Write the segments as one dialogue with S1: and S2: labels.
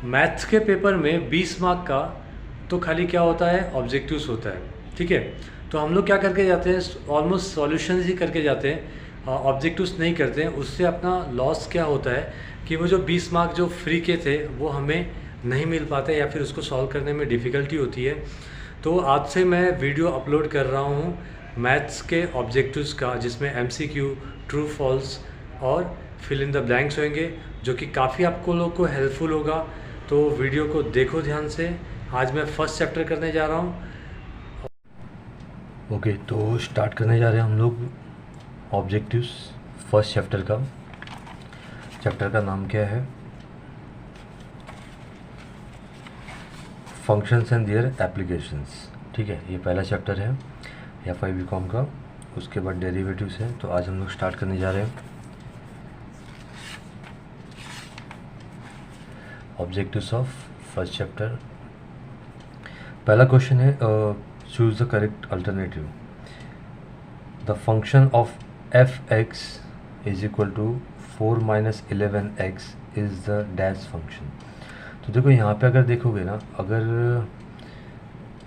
S1: Maths के paper में 20 mark का तो खाली क्या होता है, ऑब्जेक्टिव्स होता है, ठीक है। तो हम लोग क्या करके जाते हैं, ऑलमोस्ट सॉल्यूशंस ही करके जाते हैं, ऑब्जेक्टिव्स नहीं करते हैं। उससे अपना लॉस क्या होता है कि वो जो 20 मार्क जो फ्री के थे वो हमें नहीं मिल पाते या फिर उसको सॉल्व करने में डिफ़िकल्टी होती है। तो आज से मैं वीडियो अपलोड कर रहा हूँ मैथ्स के ऑब्जेक्टिव्स का, जिसमें एमसीक्यू, ट्रू फॉल्स और फिल इन द ब्लैंक्स होंगे, जो कि काफ़ी आपको लोग को हेल्पफुल होगा। तो वीडियो को देखो ध्यान से। आज मैं फर्स्ट चैप्टर करने जा रहा हूँ। ओके, तो स्टार्ट करने जा रहे हैं हम लोग ऑब्जेक्टिव्स फर्स्ट चैप्टर का। चैप्टर का नाम क्या है, फंक्शंस एंड देयर एप्लीकेशंस, ठीक है। ये पहला चैप्टर है FI BCom का। उसके बाद डेरिवेटिव्स है। तो आज हम लोग स्टार्ट करने जा रहे हैं ऑब्जेक्टिव्स ऑफ फर्स्ट चैप्टर। पहला क्वेश्चन है, choose the correct alternative. The function of f(x) is equal to 4 minus 11x is the dash function. तो देखो यहाँ पे अगर देखोगे ना, अगर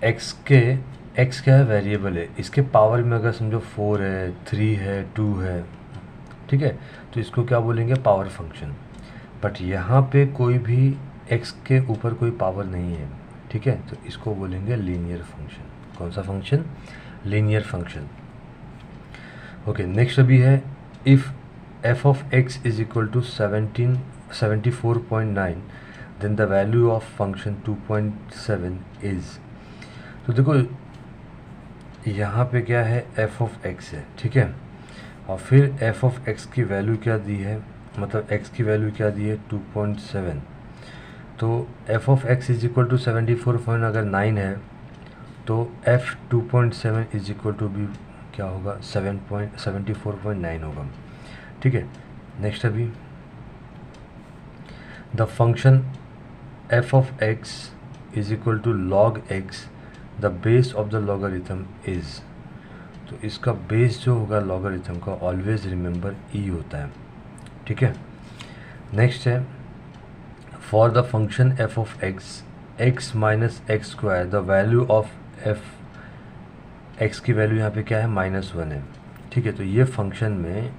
S1: x क्या है, वेरिएबल है, इसके पावर में अगर समझो 4 है, 3 है, 2 है, ठीक है, तो इसको क्या बोलेंगे, पावर फंक्शन। बट यहाँ पे कोई भी x के ऊपर कोई पावर नहीं है, ठीक है, तो इसको बोलेंगे लीनियर फंक्शन। कौन सा function, linear function. Okay, next अभी है, if f of x is equal to 74.9 then the value of function 2.7 is. तो देखो यहाँ पे क्या है, f ऑफ x है, ठीक है, और फिर f ऑफ x की वैल्यू क्या दी है, मतलब x की वैल्यू क्या दी है, 2.7। तो f of x is equal to 74.9 है, तो f 2.7 इज इक्वल टू भी क्या होगा, 74.9 होगा, ठीक है। नेक्स्ट अभी, the function f of x is equal to log x, the base of the logarithm is. तो इसका बेस जो होगा लॉगरिथम का, ऑलवेज रिमेंबर e होता है, ठीक है। नेक्स्ट है, for the function f of x minus x square the value of x की वैल्यू यहाँ पे क्या है, -1 है, ठीक है। तो ये फंक्शन में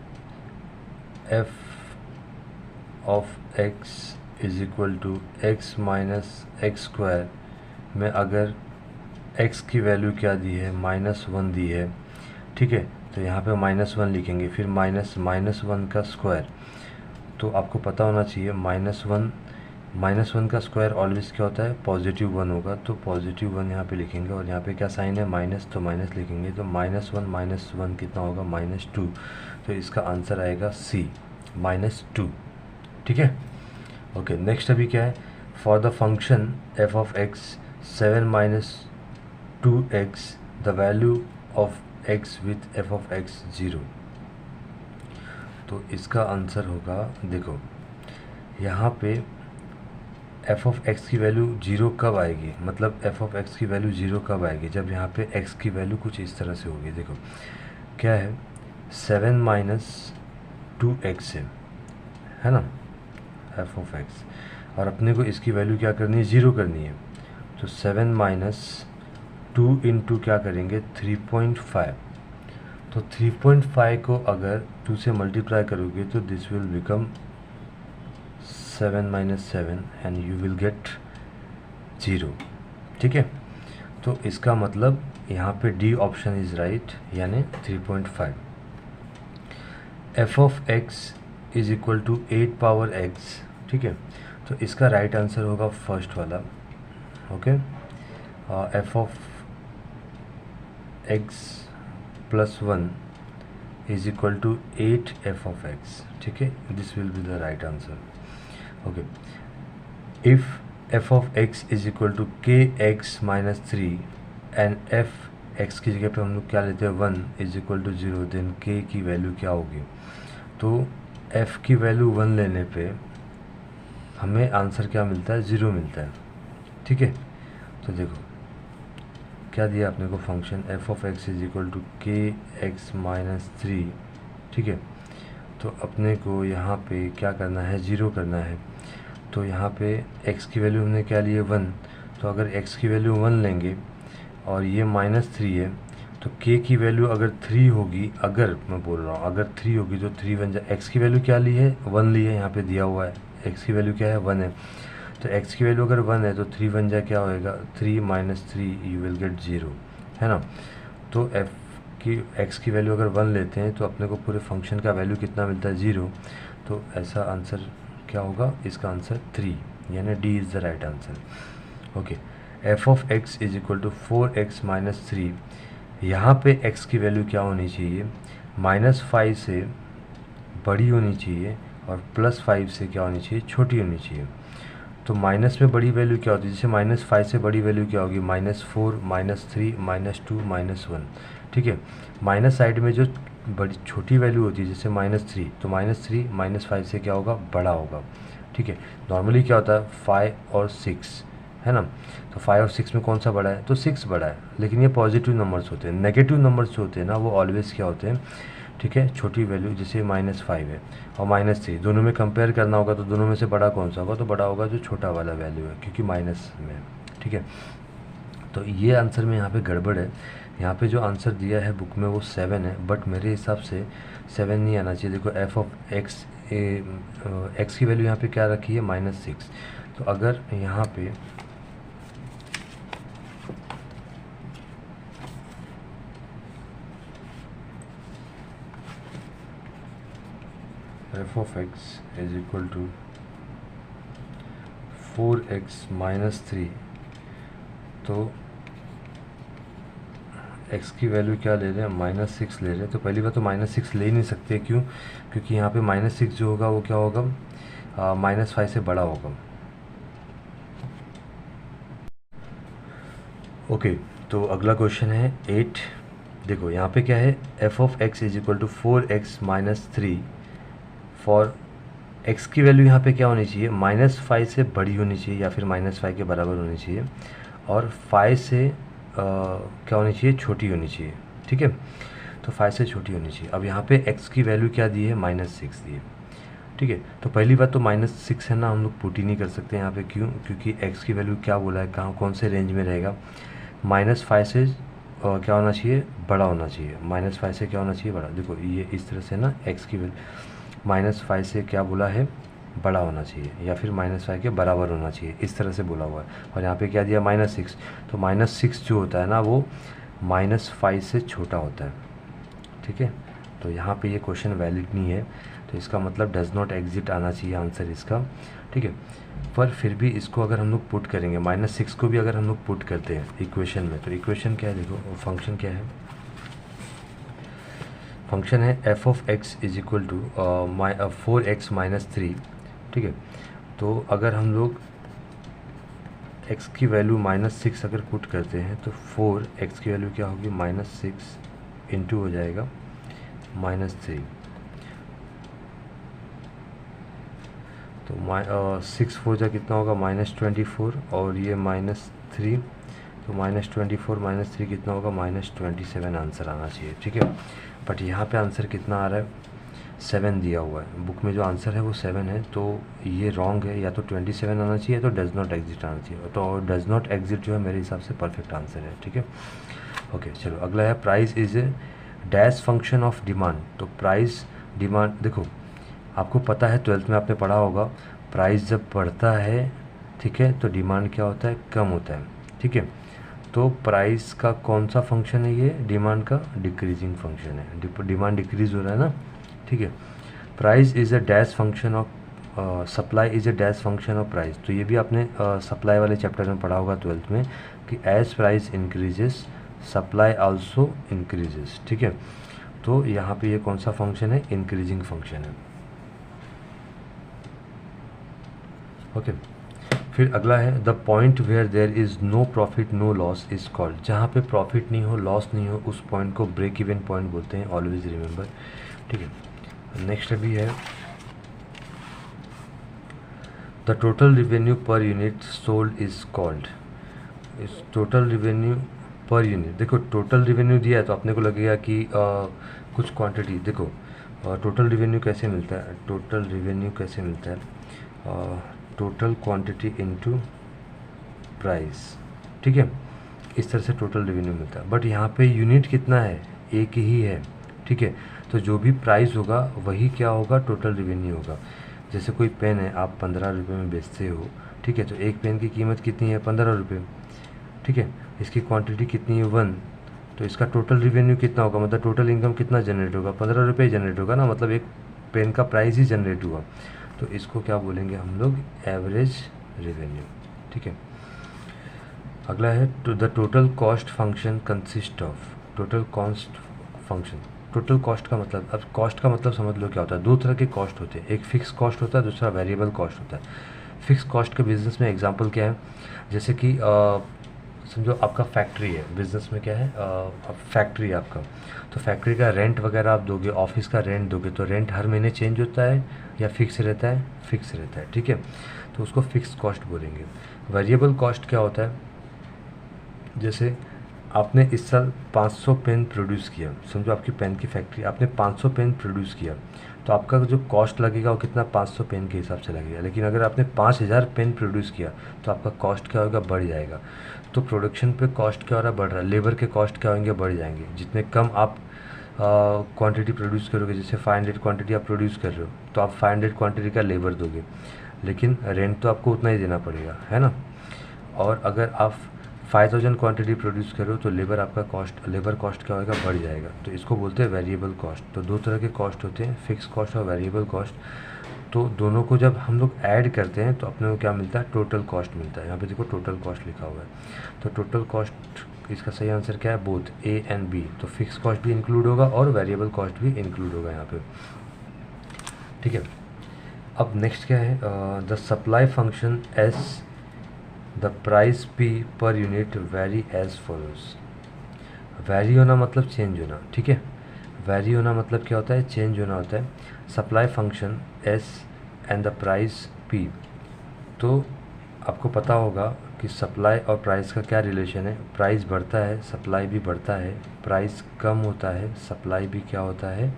S1: f of x is equal to x minus x square में अगर x की वैल्यू क्या दी है, -1 दी है, ठीक है, तो यहाँ पे -1 लिखेंगे, फिर -1 का स्क्वायर। तो आपको पता होना चाहिए -1 का स्क्वायर ऑलवेज क्या होता है, +1 होगा। तो +1 यहाँ पे लिखेंगे, और यहाँ पे क्या साइन है, माइनस, तो माइनस लिखेंगे। तो -1 कितना होगा, -2। तो इसका आंसर आएगा C, -2, ठीक है। ओके, नेक्स्ट अभी क्या है, for the function f of x 7 minus 2x the value of x with f of x 0। तो इसका आंसर होगा, देखो यहाँ पे f ऑफ x की वैल्यू 0 कब आएगी, मतलब f ऑफ x की वैल्यू 0 कब आएगी, जब यहाँ पे x की वैल्यू कुछ इस तरह से होगी। देखो क्या है, 7 माइनस 2x है ना, f ऑफ x, और अपने को इसकी वैल्यू क्या करनी है, 0 करनी है। तो 7 माइनस 2 इंटू क्या करेंगे, 3.5। तो 3.5 को अगर 2 से मल्टीप्लाई करोगे तो this will become 7 minus 7 and you will get 0, ठीक है। तो इसका मतलब यहाँ पे डी ऑप्शन इज राइट, यानी 3.5। f of x is equal to 8 power x, ठीक है, तो इसका राइट आंसर होगा फर्स्ट वाला, okay. f of x plus 1 is equal to 8 f of x, ठीक है, this will be the right answer, okay. If f of x is equal to kx minus 3 and f x की जगह पे हम लोग क्या लेते हैं, 1 is equal to 0, then k की वैल्यू क्या होगी। तो f की वैल्यू 1 लेने पे हमें आंसर क्या मिलता है, 0 मिलता है, ठीक है। तो देखो क्या दिया आपने को, function f of x is equal to kx minus 3, ठीक है। तो अपने को यहाँ पे क्या करना है, 0 करना है। तो यहाँ पे x की वैल्यू हमने क्या लिए 1, तो अगर x की वैल्यू 1 लेंगे और ये -3 है, तो k की वैल्यू अगर 3 होगी, अगर मैं बोल रहा हूँ अगर 3 होगी तो 3 बन जाए। x की वैल्यू क्या ली है 1 ली है, यहाँ पे दिया हुआ है x की वैल्यू क्या है 1 है, तो x की वैल्यू अगर 1 है तो 3 बन जाए, क्या होएगा 3 - 3 यू विल गेट 0, है ना। तो x की वैल्यू अगर 1 लेते हैं तो अपने को पूरे फंक्शन का वैल्यू कितना मिलता है 0, तो ऐसा आंसर क्या होगा, इसका आंसर 3, यानी D is the right answer. Okay, f of x is equal to 4x - 3, यहाँ पे x की वैल्यू क्या होनी चाहिए, -5 से बड़ी होनी चाहिए और +5 से क्या होनी चाहिए, छोटी होनी चाहिए। तो माइनस में बड़ी वैल्यू क्या होती है, जैसे -5 से बड़ी वैल्यू क्या होगी, -4 -3 -2 -1, ठीक है। माइनस साइड में जो बड़ी छोटी वैल्यू होती है जैसे -3, तो -3 -5 से क्या होगा, बड़ा होगा, ठीक है। नॉर्मली क्या होता है 5 और 6, है ना, तो 5 और 6 में कौन सा बड़ा है, तो 6 बड़ा है। लेकिन ये पॉजिटिव नंबर्स होते हैं, नेगेटिव नंबर्स जो होते हैं ना वो ऑलवेज क्या होते हैं, ठीक है, छोटी वैल्यू, जैसे -5 है और -3, दोनों में कंपेयर करना होगा तो दोनों में से बड़ा कौन सा होगा, तो बड़ा होगा जो छोटा वाला वैल्यू है, क्योंकि माइनस में है, ठीक है। तो ये आंसर में यहाँ पे गड़बड़ है, यहाँ पे जो आंसर दिया है बुक में वो 7 है, बट मेरे हिसाब से 7 नहीं आना चाहिए। देखो f ऑफ x, x की वैल्यू यहाँ पे क्या रखी है -6, तो अगर यहाँ पे f of x is equal to 4x - 3, तो x की वैल्यू क्या ले रहे हैं, -6 ले रहे हैं। तो पहली बात तो -6 ले ही नहीं सकते, क्यों, क्योंकि यहाँ पे -6 जो होगा वो क्या होगा, -5 से बड़ा होगा। ओके, तो अगला क्वेश्चन है 8। देखो यहाँ पे क्या है, f of x is equal to 4x - 3 for x की वैल्यू यहाँ पे क्या होनी चाहिए, -5 से बड़ी होनी चाहिए या फिर -5 के बराबर होनी चाहिए, और 5 से क्या होनी चाहिए, छोटी होनी चाहिए, ठीक है। तो 5 से छोटी होनी चाहिए। अब यहाँ पे x की वैल्यू क्या दी है, -6 दी है, ठीक है। तो पहली बात तो -6 है ना, हम लोग पुट ही नहीं कर सकते यहाँ पे, क्यों, क्योंकि x की वैल्यू क्या बोला है, कहाँ कौन से रेंज में रहेगा, -5 से क्या होना चाहिए, बड़ा होना चाहिए, -5 से क्या होना चाहिए, बड़ा। देखो ये इस तरह से ना, x की वैल्यू -5 से क्या बोला है, बड़ा होना चाहिए या फिर -5 के बराबर होना चाहिए, इस तरह से बोला हुआ है। और यहाँ पे क्या दिया, -6, तो -6 जो होता है ना वो -5 से छोटा होता है, ठीक है। तो यहाँ पे ये क्वेश्चन वैलिड नहीं है, तो इसका मतलब डज नॉट एग्जिट आना चाहिए आंसर इसका, ठीक है। पर फिर भी इसको अगर हम लोग पुट करेंगे, -6 को भी अगर हम लोग पुट करते हैं इक्वेशन में, तो इक्वेशन क्या है, देखो फंक्शन क्या है, फंक्शन है f of x is equal to 4x - 3, ठीक है। तो अगर हम लोग x की वैल्यू -6 अगर पुट करते हैं तो 4x की वैल्यू क्या होगी, -6 इंटू हो जाएगा -3, तो 6 4 जा कितना होगा, -24, और ये -3, तो -24 -3 कितना होगा, -27 आंसर आना चाहिए, ठीक है। बट यहाँ पे आंसर कितना आ रहा है, 7 दिया हुआ है बुक में, जो आंसर है वो 7 है, तो ये रॉन्ग है, या तो 27 आना चाहिए तो डज नॉट एग्जिट आना चाहिए, तो डज नॉट एग्जिट जो है मेरे हिसाब से परफेक्ट आंसर है, ठीक है। ओके, चलो अगला है price is a dash function of demand. तो प्राइस डिमांड, देखो आपको पता है 12th में आपने पढ़ा होगा, प्राइस जब बढ़ता है, ठीक है, तो डिमांड क्या होता है, कम होता है, ठीक है। तो प्राइस का कौन सा फंक्शन है, ये डिमांड का डिक्रीजिंग फंक्शन है, डिमांड डिक्रीज हो रहा है ना, ठीक है। Price is a dash function of supply is a dash function of price. तो ये भी आपने सप्लाई वाले चैप्टर में पढ़ा होगा 12th में, कि as price increases supply also increases, ठीक है। तो यहाँ पे ये कौन सा फंक्शन है, इंक्रीजिंग फंक्शन है, ओके। फिर अगला है the point where there is no profit no loss is called. जहाँ पे प्रॉफिट नहीं हो, लॉस नहीं हो, उस पॉइंट को ब्रेक इवन पॉइंट बोलते हैं, ऑलवेज रिमेंबर, ठीक है। नेक्स्ट अभी है the total revenue per unit sold is called. इस टोटल रिवेन्यू पर यूनिट, देखो टोटल रिवेन्यू दिया है तो अपने को लगेगा कि कुछ क्वांटिटी, देखो टोटल रिवेन्यू कैसे मिलता है, टोटल रिवेन्यू कैसे मिलता है, टोटल क्वांटिटी इनटू प्राइस, ठीक है। इस तरह से टोटल रेवेन्यू मिलता है, बट यहाँ पे यूनिट कितना है, एक ही है, ठीक है। तो जो भी प्राइस होगा वही क्या होगा, टोटल रेवेन्यू होगा। जैसे कोई पेन है, आप 15 रुपये में बेचते हो, ठीक है, तो एक पेन की कीमत कितनी है, 15 रुपये, ठीक है। इसकी क्वांटिटी कितनी है, 1, तो इसका टोटल रेवेन्यू कितना होगा, मतलब टोटल इनकम कितना जनरेट होगा, 15 रुपये जनरेट होगा ना, मतलब एक पेन का प्राइस ही जनरेट हुआ। तो इसको क्या बोलेंगे हम लोग, एवरेज रेवेन्यू, ठीक है। अगला है to the total cost function consist of, total cost function, total cost का मतलब, अब कॉस्ट का मतलब समझ लो क्या होता है, दो तरह के कॉस्ट होते हैं, एक फिक्स कॉस्ट होता है, दूसरा वेरिएबल कॉस्ट होता है। फिक्स कॉस्ट के बिजनेस में एग्जांपल क्या है, जैसे कि समझो आपका फैक्ट्री है, बिजनेस में क्या है, फैक्ट्री है आपका, तो फैक्ट्री का रेंट वगैरह आप दोगे, ऑफिस का रेंट दोगे, तो रेंट हर महीने चेंज होता है या फिक्स रहता है, फिक्स रहता है, ठीक है। तो उसको फिक्स कॉस्ट बोलेंगे। वेरिएबल कॉस्ट क्या होता है, जैसे आपने इस साल 500 पेन प्रोड्यूस किया, समझो आपकी पेन की फैक्ट्री, आपने 500 पेन प्रोड्यूस किया, तो आपका जो कॉस्ट लगेगा वो कितना, 500 पेन के हिसाब से लगेगा। लेकिन अगर आपने 5000 पेन प्रोड्यूस किया तो आपका कॉस्ट क्या होगा, बढ़ जाएगा। तो प्रोडक्शन पे कॉस्ट क्या हो रहा है, बढ़ रहा है। लेबर के कॉस्ट क्या होंगे, बढ़ जाएंगे। जितने कम आप क्वांटिटी प्रोड्यूस करोगे, जैसे 500 क्वांटिटी आप प्रोड्यूस कर रहे हो, तो आप 500 क्वांटिटी का लेबर दोगे, लेकिन रेंट तो आपको उतना ही देना पड़ेगा, है ना। और अगर आप 5000 क्वांटिटी प्रोड्यूस करो तो लेबर आपका कॉस्ट, लेबर कॉस्ट क्या होगा, बढ़ जाएगा। तो इसको बोलते हैं वेरिएबल कॉस्ट। तो दो तरह के कॉस्ट होते हैं, फिक्स कॉस्ट और वेरिएबल कॉस्ट। तो दोनों को जब हम लोग ऐड करते हैं तो अपने को क्या मिलता है, टोटल कॉस्ट मिलता है। यहाँ पे देखो टोटल कॉस्ट लिखा हुआ है, तो टोटल कॉस्ट, इसका सही आंसर क्या है, बोथ ए एंड बी। तो फिक्स कॉस्ट भी इंक्लूड होगा और वेरिएबल कॉस्ट भी इंक्लूड होगा यहाँ पे, ठीक है। अब नेक्स्ट क्या है, the supply function as the price P per unit vary as follows. Vary होना मतलब चेंज होना, ठीक है। वेरी होना मतलब क्या होता है, चेंज होना होता है। Supply function S and the price P, तो आपको पता होगा कि सप्लाई और प्राइस का क्या रिलेशन है। प्राइस बढ़ता है, सप्लाई भी बढ़ता है। प्राइस कम होता है, सप्लाई भी क्या होता है,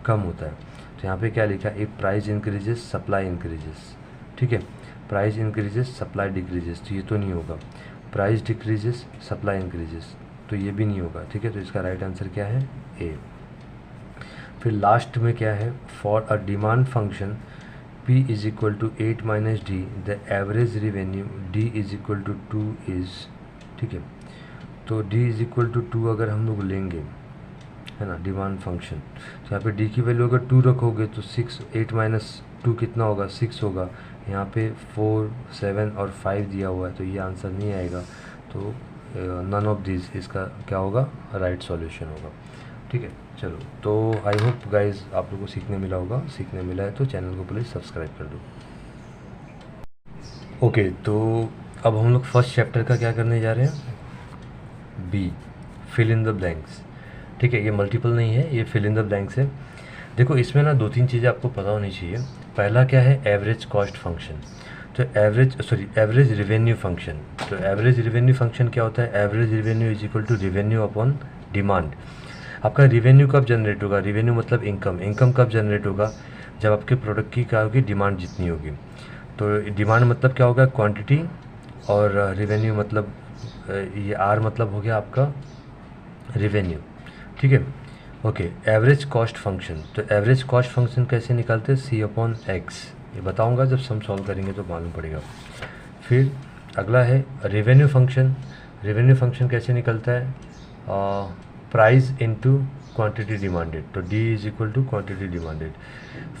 S1: कम होता है। तो यहाँ पे क्या लिखा है, if price increases supply increases, ठीक है। प्राइस इंक्रीजेस सप्लाई डिक्रीजेस, तो ये तो नहीं होगा। प्राइस डिक्रीजेस सप्लाई इंक्रीजेस, तो ये भी नहीं होगा, ठीक है। तो इसका राइट आंसर क्या है, ए। फिर लास्ट में क्या है, for a demand function P is equal to 8 minus D, the average revenue D is equal to 2 is, ठीक है। तो D इज इक्वल टू 2 अगर हम लोग लेंगे, है ना, डिमांड फंक्शन, तो यहाँ पे D की वैल्यू अगर 2 रखोगे तो 6, 8 माइनस 2 कितना होगा, 6 होगा। यहाँ पे 4, 7 और 5 दिया हुआ है, तो ये आंसर नहीं आएगा। तो नन ऑफ दिस इसका क्या होगा, राइट सॉल्यूशन होगा, ठीक है। चलो, तो आई होप गाइज आप लोगों को सीखने मिला होगा। सीखने मिला है तो चैनल को प्लीज़ सब्सक्राइब कर दो। ओके, तो अब हम लोग फर्स्ट चैप्टर का क्या करने जा रहे हैं, B, fill in the blanks, ठीक है। ये मल्टीपल नहीं है, ये फिल इन द ब्लैंक्स है। देखो इसमें ना 2-3 चीज़ें आपको पता होनी चाहिए। पहला क्या है, एवरेज कॉस्ट फंक्शन, तो एवरेज रिवेन्यू फंक्शन। तो एवरेज रिवेन्यू फंक्शन क्या होता है, average revenue is equal to revenue upon demand. आपका रिवेन्यू कब जनरेट होगा, रिवेन्यू मतलब इनकम, इनकम कब जनरेट होगा, जब आपके प्रोडक्ट की क्या होगी, डिमांड जितनी होगी। तो डिमांड मतलब क्या होगा, क्वांटिटी, और रिवेन्यू मतलब ये आर मतलब हो गया आपका रिवेन्यू, ठीक है। ओके, एवरेज कॉस्ट फंक्शन, तो एवरेज कॉस्ट फंक्शन कैसे निकालते हैं, सी अपॉन एक्स, ये बताऊंगा जब सम सॉल्व करेंगे तो मालूम पड़ेगा। फिर अगला है रेवेन्यू फंक्शन। रेवेन्यू फंक्शन कैसे निकलता है, प्राइस इनटू क्वांटिटी डिमांडेड, तो D is equal to quantity demanded.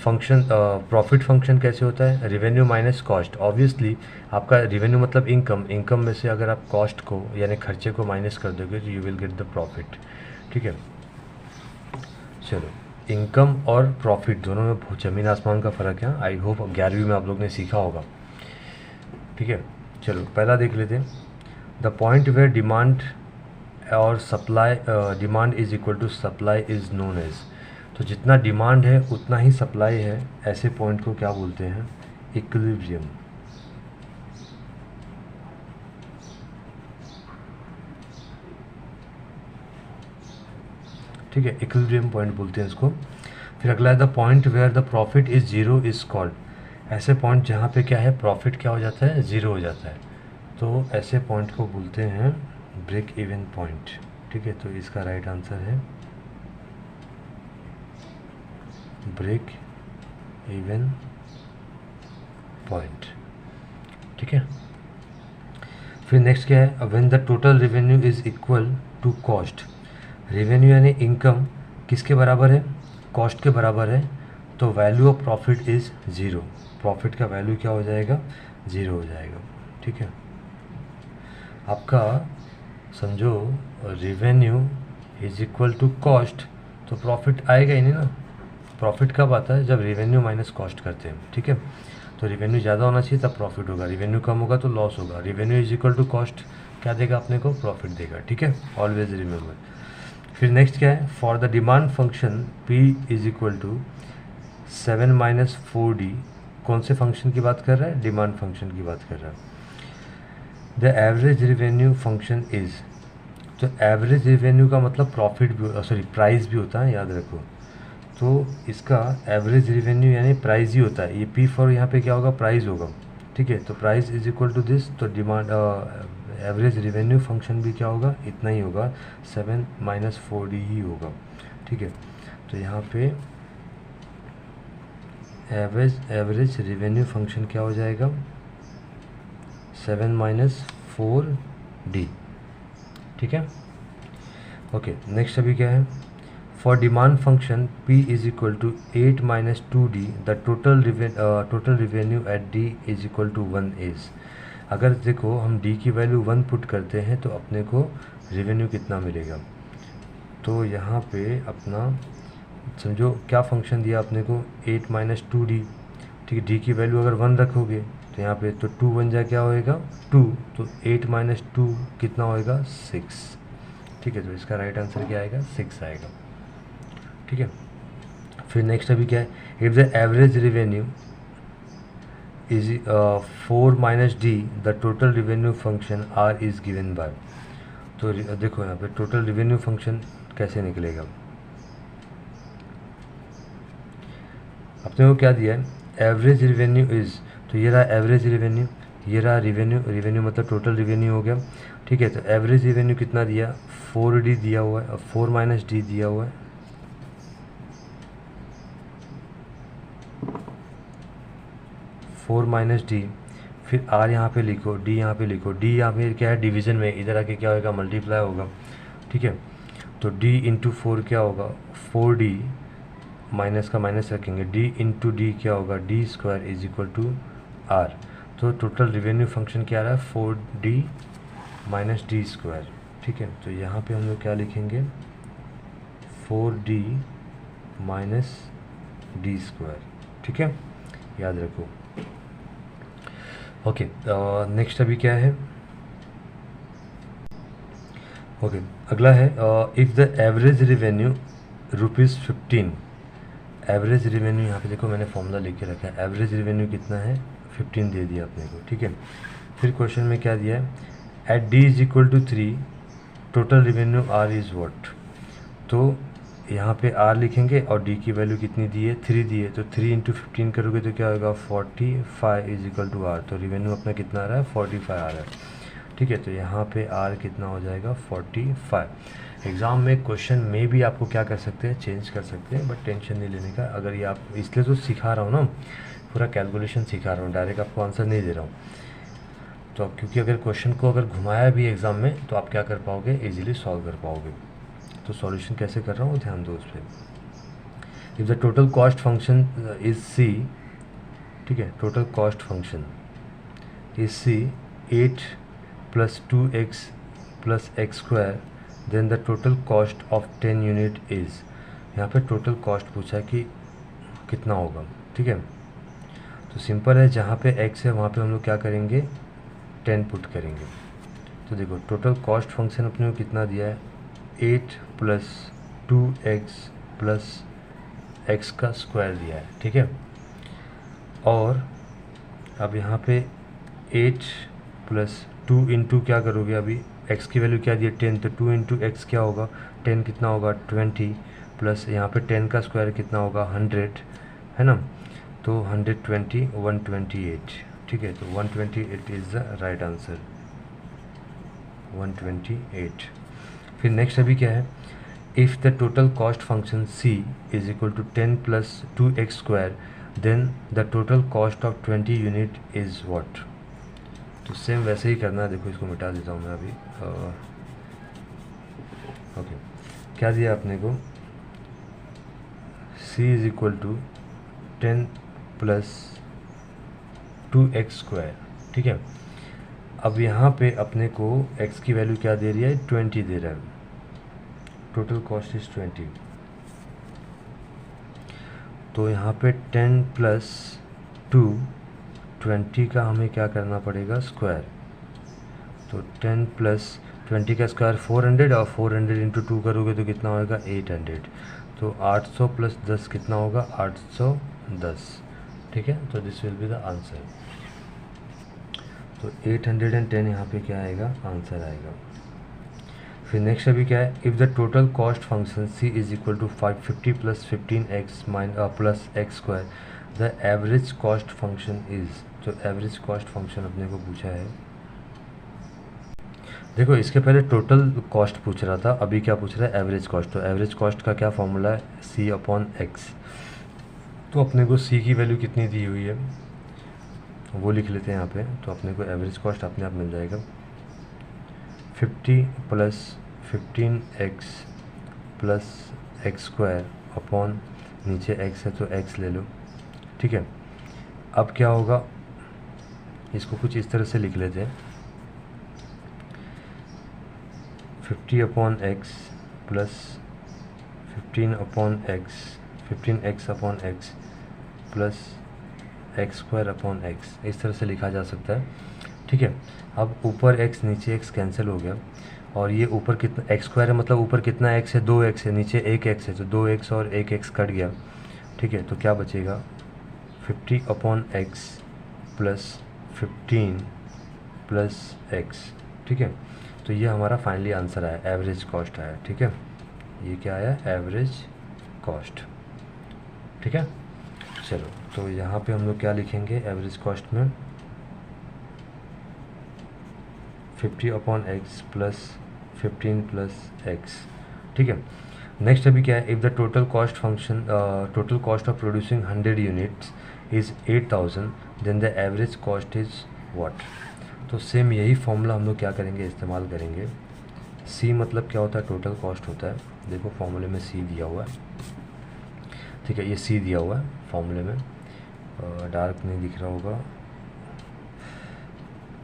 S1: Function profit function कैसे होता है, रेवेन्यू माइनस कॉस्ट। ऑब्वियसली आपका रेवेन्यू मतलब इनकम, इनकम में से अगर आप कॉस्ट को यानी खर्चे को माइनस कर दोगे तो you will get the profit, ठीक है। चलो, इनकम और प्रॉफिट दोनों में बहुत ज़मीन आसमान का फ़र्क है। आई होप 11वीं में आप लोग ने सीखा होगा, ठीक है। चलो पहला देख लेते हैं, द पॉइंट वेयर डिमांड और supply, demand is equal to supply is known as, तो जितना डिमांड है उतना ही सप्लाई है, ऐसे पॉइंट को क्या बोलते हैं, इक्विलिब्रियम, ठीक है। इक्विलिब्रियम पॉइंट बोलते हैं इसको। फिर अगला है the point where the profit is zero is called, ऐसे पॉइंट जहाँ पे क्या है प्रॉफिट क्या हो जाता है, ज़ीरो हो जाता है, तो ऐसे पॉइंट को बोलते हैं ब्रेक इवन पॉइंट। ठीक है, तो इसका राइट आंसर है ब्रेक इवन पॉइंट। ठीक है, फिर नेक्स्ट क्या है, when the total revenue is equal to cost. Revenue यानी इनकम किसके बराबर है, कॉस्ट के बराबर है, तो value of profit is zero. Profit का वैल्यू क्या हो जाएगा, ज़ीरो हो जाएगा। ठीक है, आपका समझो revenue is equal to cost, तो प्रॉफिट आएगा ही नहीं ना। प्रॉफिट कब आता है, जब रेवेन्यू माइनस कॉस्ट करते हैं। ठीक है, तो रेवेन्यू ज़्यादा होना चाहिए तब प्रॉफिट होगा, रेवेन्यू कम होगा तो लॉस होगा। Revenue is equal to cost क्या देगा अपने को, प्रॉफिट देगा। ठीक है, ऑलवेज रिमेंबर। फिर नेक्स्ट क्या है, for the demand function P is equal to 7 minus 4D। कौन से फंक्शन की बात कर रहा है, डिमांड फंक्शन की बात कर रहा है। The average revenue function is, तो एवरेज रेवेन्यू का मतलब प्रॉफिट भी, सॉरी प्राइस भी होता है, याद रखो। तो इसका एवरेज रेवेन्यू यानी प्राइस ही होता है। ये P फॉर यहाँ पे क्या होगा, प्राइस होगा। ठीक है, तो price is equal to this, तो डिमांड एवरेज रेवेन्यू फंक्शन भी क्या होगा, इतना ही होगा, 7 माइनस 4D ही होगा। ठीक है, तो यहाँ पे एवरेज रेवेन्यू फंक्शन क्या हो जाएगा, 7 माइनस 4D। ठीक है, ओके नेक्स्ट अभी क्या है, for demand function P is equal to 8 minus 2D the total revenue at D is equal to 1 is. अगर देखो हम D की वैल्यू 1 पुट करते हैं तो अपने को रेवेन्यू कितना मिलेगा, तो यहाँ पे अपना समझो क्या फंक्शन दिया अपने को, 8 माइनस 2D। ठीक है, D की वैल्यू अगर 1 रखोगे तो यहाँ पे तो 2 बन जाए क्या होएगा 2, तो 8 माइनस 2 कितना होएगा 6। ठीक है, तो इसका राइट आंसर क्या आएगा, 6 आएगा। ठीक है, फिर नेक्स्ट अभी क्या है, if the average revenue is 4 minus D the total revenue function R is given by. तो देखो यहाँ पे टोटल रेवेन्यू फंक्शन कैसे निकलेगा, अपने को क्या दिया है, एवरेज रेवेन्यू इज़, तो ये रहा एवरेज रेवेन्यू, ये रहा रेवेन्यू मतलब टोटल रेवेन्यू हो गया। ठीक है, तो एवरेज रेवेन्यू कितना दिया, 4D दिया हुआ है, और 4 माइनस D दिया हुआ है, 4 माइनस D, फिर R यहाँ पे लिखो, D यहाँ पे लिखो। D यहाँ पे क्या है, डिवीज़न में, इधर आके क्या होगा, मल्टीप्लाई होगा। ठीक है, तो D इंटू 4 क्या होगा, 4D, माइनस का माइनस रखेंगे, D इंटू D क्या होगा, D square is equal to R। तो टोटल रेवेन्यू फंक्शन क्या आ रहा है, 4D माइनस D स्क्वायर। ठीक है, तो यहाँ पे हम लोग क्या लिखेंगे, 4D माइनस D स्क्वायर। ठीक है, याद रखो। ओके, नेक्स्ट अभी क्या है, ओके अगला है, if the average revenue ₹15। Average revenue यहाँ पे देखो मैंने फॉर्मूला लिख के रखा है, एवरेज रेवेन्यू कितना है, 15 दे दिया अपने को। ठीक है, फिर क्वेश्चन में क्या दिया है, at D is equal to 3 total revenue R is what. तो यहाँ पे R लिखेंगे और D की वैल्यू कितनी दी है, 3 दी है, तो 3 इंटू 15 करोगे तो क्या होगा, 45 इज इक्वल टू R। तो रेवेन्यू अपना कितना आ रहा है, 45 आ रहा है। ठीक है, तो यहाँ पे R कितना हो जाएगा, 45। एग्ज़ाम में क्वेश्चन में भी आपको क्या कर सकते हैं, चेंज कर सकते हैं, बट टेंशन नहीं लेने का। अगर ये आप, इसलिए तो सिखा रहा हूँ ना, पूरा कैलकुलेशन सिखा रहा हूँ, डायरेक्ट आपको आंसर नहीं दे रहा हूँ। तो क्योंकि अगर क्वेश्चन को अगर घुमाया भी एग्ज़ाम में तो आप क्या कर पाओगे, इजीली सॉल्व कर पाओगे। तो सॉल्यूशन कैसे कर रहा हूँ ध्यान दो उस पर। If the total cost function is C, ठीक है, total cost function is C 8 plus 2x plus x square, then the total cost of 10 unit is. यहाँ पे टोटल कॉस्ट पूछा है कि कितना होगा। ठीक है, तो सिंपल है, जहाँ पे x है वहाँ पे हम लोग क्या करेंगे, 10 पुट करेंगे। तो देखो टोटल कॉस्ट फंक्शन अपने को कितना दिया है, 8 प्लस 2x प्लस x का स्क्वायर दिया है। ठीक है, और अब यहाँ पे 8 प्लस 2 इंटू क्या करोगे, अभी x की वैल्यू क्या दी है 10, तो 2 इंटू एक्स क्या होगा, 10 कितना होगा 20, प्लस यहाँ पे 10 का स्क्वायर कितना होगा 100, है ना। तो 120 128, ठीक है, तो 128 इज़ द राइट आंसर, 128। फिर नेक्स्ट अभी क्या है, if the total cost function c is equal to 10 plus 2x square then the total cost of 20 unit is what. तो सेम वैसे ही करना है, देखो इसको मिटा देता हूँ मैं अभी। ओके, क्या दिया अपने को, c is equal to 10 plus 2x square, ठीक है। अब यहाँ पे अपने को x की वैल्यू क्या दे रही है, 20 दे रहा है, टोटल कॉस्ट इज 20। तो यहाँ पे 10 प्लस 2, 20 का हमें क्या करना पड़ेगा, स्क्वायर। तो 10 प्लस 20 का स्क्वायर 400, और 400 इंटू 2 करोगे तो कितना होगा, 800। तो 800 प्लस 10 कितना होगा, 810, ठीक है। तो this will be the answer. तो 810 यहाँ पे क्या आएगा, आंसर आएगा। फिर नेक्स्ट अभी क्या है, if the total cost function c is equal to 550 plus 15x plus x square the average cost function is. तो एवरेज कॉस्ट फंक्शन अपने को पूछा है, देखो इसके पहले टोटल कॉस्ट पूछ रहा था, अभी क्या पूछ रहा है, एवरेज कॉस्ट। तो एवरेज कॉस्ट का क्या फॉर्मूला है, c/x। तो अपने को c की वैल्यू कितनी दी हुई है वो लिख लेते हैं यहाँ पे। तो अपने को एवरेज कॉस्ट अपने आप मिल जाएगा 50 plus 15x plus x square upon, नीचे x है तो x ले लो, ठीक है। अब क्या होगा, इसको कुछ इस तरह से लिख लेते हैं, 50 upon x plus 15 upon x, 15x upon x plus x square upon x, इस तरह से लिखा जा सकता है, ठीक है। अब ऊपर x नीचे x कैंसिल हो गया, और ये ऊपर कितना एक्स स्क्वायर है, मतलब ऊपर कितना x है, 2x है, नीचे 1x है, तो 2x और 1x कट गया, ठीक है। तो क्या बचेगा, 50 upon x plus 15 plus x, ठीक है। तो ये हमारा फाइनली आंसर आया, एवरेज कॉस्ट आया, ठीक है। ये क्या आया, एवरेज कॉस्ट, ठीक है। चलो, तो यहाँ पे हम लोग क्या लिखेंगे, एवरेज कॉस्ट में 50 upon x plus 15 plus x, ठीक है। नेक्स्ट अभी क्या है, if the total cost function total cost of producing 100 units is 8000 then the average cost is what. तो सेम यही फॉर्मूला हम लोग क्या करेंगे, इस्तेमाल करेंगे। सी मतलब क्या होता है, टोटल कॉस्ट होता है, देखो फॉर्मूले में सी दिया हुआ है, ठीक है। ये सी दिया हुआ है फॉर्मूले में, डार्क नहीं दिख रहा होगा।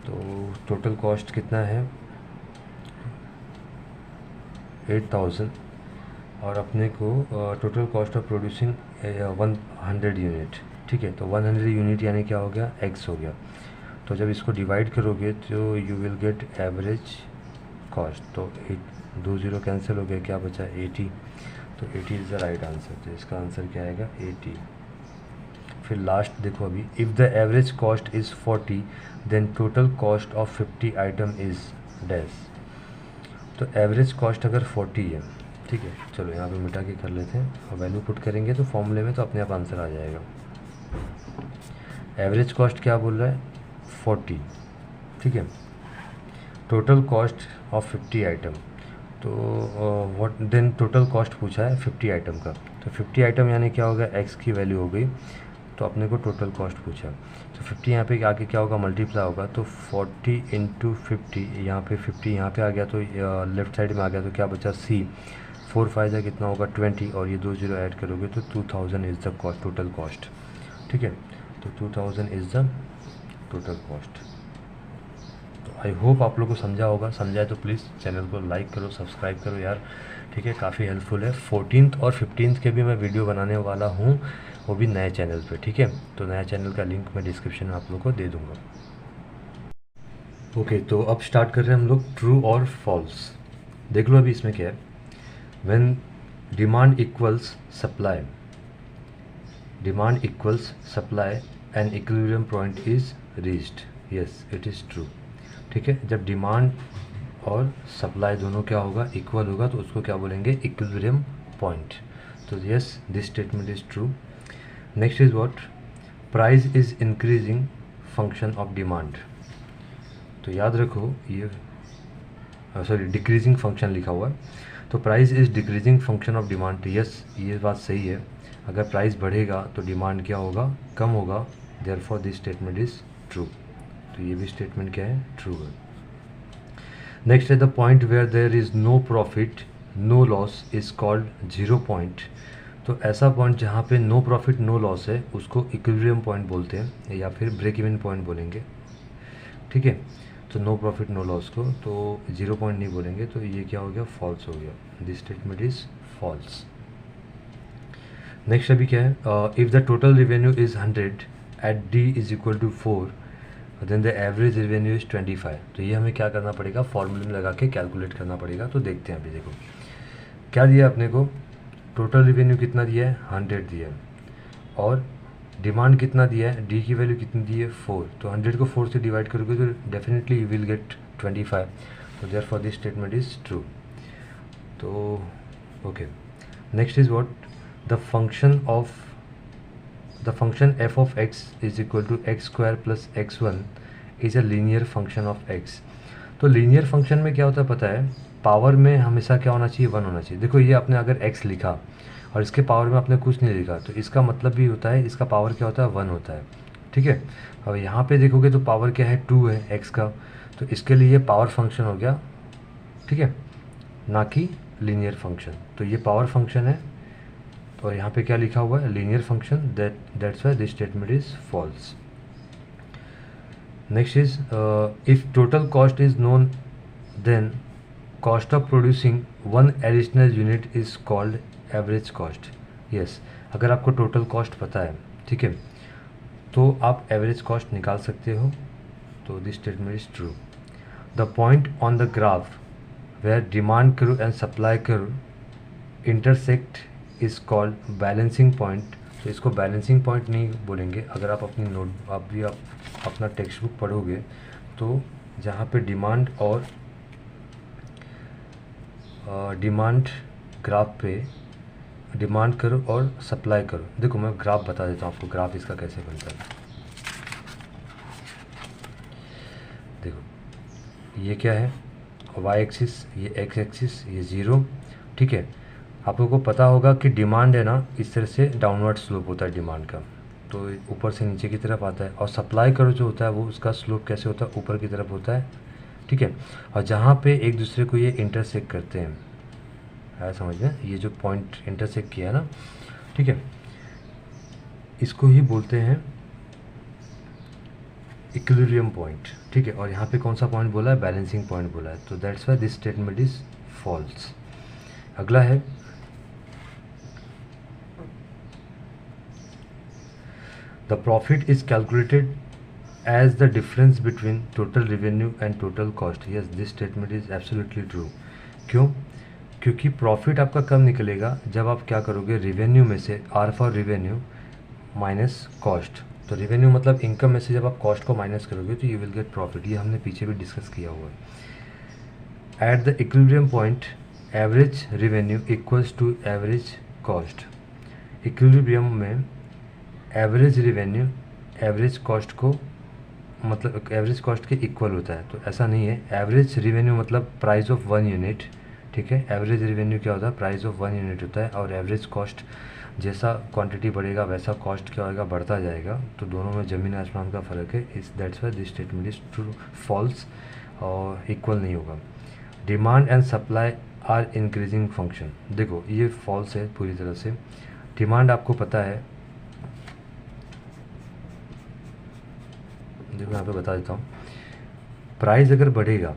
S1: तो टोटल कॉस्ट कितना है, 8000, और अपने को total cost of producing 100 unit, ठीक है। तो 100 यूनिट यानी क्या हो गया, x हो गया। तो जब इसको डिवाइड करोगे तो you will get average cost. तो 2 0 कैंसिल हो गया, क्या बचा, 80। तो 80 इज़ द राइट आंसर। तो इसका आंसर क्या आएगा, 80। फिर लास्ट देखो अभी, if the average cost is 40 then total cost of 50 item is dash. तो एवरेज कॉस्ट अगर 40 है, ठीक है, चलो यहाँ पे मिटा के कर लेते हैं, और वैल्यू पुट करेंगे तो फॉर्मूले में तो अपने आप आंसर आ जाएगा। एवरेज कॉस्ट क्या बोल रहा है, 40, ठीक है। टोटल कॉस्ट ऑफ 50 आइटम, तो व्हाट देन टोटल कॉस्ट पूछा है 50 आइटम का। तो 50 आइटम यानी क्या होगा, x की वैल्यू हो गई, तो अपने को टोटल कॉस्ट पूछा। तो 50 यहाँ पे आके क्या होगा, मल्टीप्लाई होगा। तो 40 इंटू 50, यहाँ पे 50 यहाँ पे आ गया, तो लेफ्ट साइड में आ गया, तो क्या बचा, c। 4 5 है कितना होगा, 20, और ये 2 0 ऐड करोगे तो 2000 is the cost, total cost, ठीक है। तो 2000 इज़ द टोटल कॉस्ट। तो आई होप आप लोग को समझा होगा, समझाए तो प्लीज़ चैनल को लाइक करो, सब्सक्राइब करो यार, ठीक है, काफ़ी हेल्पफुल है। 14th और 15th के भी मैं वीडियो बनाने वाला हूँ, वो भी नए चैनल पे, ठीक है। तो नया चैनल का लिंक मैं डिस्क्रिप्शन में आप लोग को दे दूँगा। ओके, तो अब स्टार्ट कर रहे हैं हम लोग ट्रू और फॉल्स। देख लो अभी इसमें क्या है, when demand equals supply, demand equals supply and equilibrium point is reached, yes it is true, ठीक है। जब डिमांड और सप्लाई दोनों क्या होगा, इक्वल होगा, तो उसको क्या बोलेंगे, इक्विलिब्रियम पॉइंट। तो yes this statement is true. Next is what, price is increasing function of demand. तो याद रखो ये सॉरी डिक्रीजिंग फंक्शन लिखा हुआ है, तो price is decreasing function of demand. Yes, ये बात सही है, अगर प्राइस बढ़ेगा तो डिमांड क्या होगा, कम होगा, therefore this statement is true. तो ये भी स्टेटमेंट क्या है, ट्रू है। नेक्स्ट है the point where there is no profit no loss is called zero point. तो ऐसा पॉइंट जहाँ पे नो प्रॉफिट नो लॉस है उसको इक्विलिब्रियम पॉइंट बोलते हैं या फिर ब्रेक इवन पॉइंट बोलेंगे, ठीक है। तो नो प्रॉफिट नो लॉस को तो जीरो पॉइंट नहीं बोलेंगे, तो ये क्या हो गया, फॉल्स हो गया, this statement is false. Next अभी क्या है, if the total revenue is 100 at D is equal to 4 then the average revenue is 25। तो ये हमें क्या करना पड़ेगा, फॉर्मूले में लगा के कैलकुलेट करना पड़ेगा। तो देखते हैं अभी, देखो क्या दिया अपने को, टोटल रेवेन्यू कितना दिया है, 100 दिया है, और डिमांड कितना दिया है, डी की वैल्यू कितनी दी है, 4। तो 100 को 4 से डिवाइड करोगे तो डेफिनेटली यू विल गेट 25। तो therefore this statement is true. तो okay, next is what, the function f of x is equal to x square plus x1 is a linear function of x। तो linear function में क्या होता है पता है, power में हमेशा क्या होना चाहिए, 1 होना चाहिए। देखो ये आपने अगर x लिखा और इसके पावर में आपने कुछ नहीं लिखा तो इसका मतलब भी होता है, इसका पावर क्या होता है, 1 होता है, ठीक है। अब यहाँ पे देखोगे तो पावर क्या है, 2 है x का, तो इसके लिए ये पावर फंक्शन हो गया, ठीक है, ना कि लीनियर फंक्शन। तो ये पावर फंक्शन है, और यहाँ पे क्या लिखा हुआ है, linear function, that's why this statement is false. Next is if total cost is known then cost of producing one additional unit is called average cost. Yes, अगर आपको टोटल कॉस्ट पता है, ठीक है, तो आप एवरेज कॉस्ट निकाल सकते हो। तो this statement is true. The point on the graph where demand curve and supply curve intersect is called balancing point. तो इसको बैलेंसिंग पॉइंट नहीं बोलेंगे, अगर आप अपनी आप अपना टेक्स्ट बुक पढ़ोगे तो जहाँ पे डिमांड और डिमांड ग्राफ पे डिमांड करो और सप्लाई करो। देखो मैं ग्राफ बता देता हूँ आपको, ग्राफ इसका कैसे बनता है। देखो ये क्या है, वाई एक्सिस, ये एक्स एक्सिस, ये 0, ठीक है। आप लोगों को पता होगा कि डिमांड है ना, इस तरह से डाउनवर्ड स्लोप होता है डिमांड का, तो ऊपर से नीचे की तरफ आता है। और सप्लाई करो जो होता है वो उसका स्लोप कैसे होता है, ऊपर की तरफ होता है, ठीक है। और जहाँ पे एक दूसरे को ये इंटरसेक्ट करते हैं, है समझ में, ये जो पॉइंट इंटरसेक्ट किया है ना, ठीक है, इसको ही बोलते हैं इक्विलिब्रियम पॉइंट, ठीक है। और यहाँ पे कौन सा पॉइंट बोला है, बैलेंसिंग पॉइंट बोला है। तो that's why this statement is false. अगला है the profit is calculated as the difference between total revenue and total cost. Yes, this statement is absolutely true. क्यों, क्योंकि प्रॉफिट आपका कम निकलेगा जब आप क्या करोगे, रेवेन्यू में से R for revenue minus cost. तो रेवेन्यू मतलब इनकम में से जब आप कॉस्ट को माइनस करोगे तो यू विल गेट प्रॉफिट। ये हमने पीछे भी डिस्कस किया हुआ है। At the equilibrium point average revenue equals to average cost. Equilibrium में एवरेज रेवेन्यू एवरेज कॉस्ट को मतलब एवरेज कॉस्ट के इक्वल होता है। तो ऐसा नहीं है, एवरेज रेवेन्यू मतलब प्राइस ऑफ 1 यूनिट, ठीक है। एवरेज रेवेन्यू क्या होता है, प्राइस ऑफ 1 यूनिट होता है। और एवरेज कॉस्ट, जैसा क्वांटिटी बढ़ेगा वैसा कॉस्ट क्या होगा, बढ़ता जाएगा। तो दोनों में ज़मीन आसमान का फ़र्क है। इस that's why this statement is true, false, और इक्वल नहीं होगा। Demand and supply are increasing function. देखो ये फॉल्स है पूरी तरह से। डिमांड आपको पता है, देखो यहाँ पे बता देता हूँ, प्राइस अगर बढ़ेगा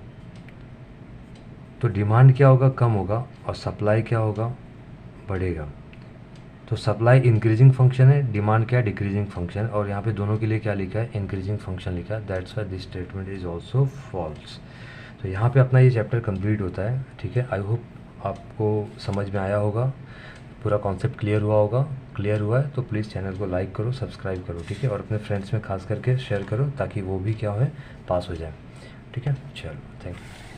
S1: तो डिमांड क्या होगा, कम होगा, और सप्लाई क्या होगा, बढ़ेगा। तो सप्लाई इंक्रीजिंग फंक्शन है, डिमांड क्या है, डिक्रीजिंग फंक्शन। और यहाँ पे दोनों के लिए क्या लिखा है, इंक्रीजिंग फंक्शन लिखा है। That's why this statement is also false. तो यहाँ पे अपना ये चैप्टर कंप्लीट होता है, ठीक है। आई होप आपको समझ में आया होगा, पूरा कॉन्सेप्ट क्लियर हुआ होगा। क्लियर हुआ है तो प्लीज़ चैनल को लाइक करो, सब्सक्राइब करो, ठीक है। और अपने फ्रेंड्स में खास करके शेयर करो ताकि वो भी क्या हो, पास हो जाए, ठीक है। चलो, थैंक यू।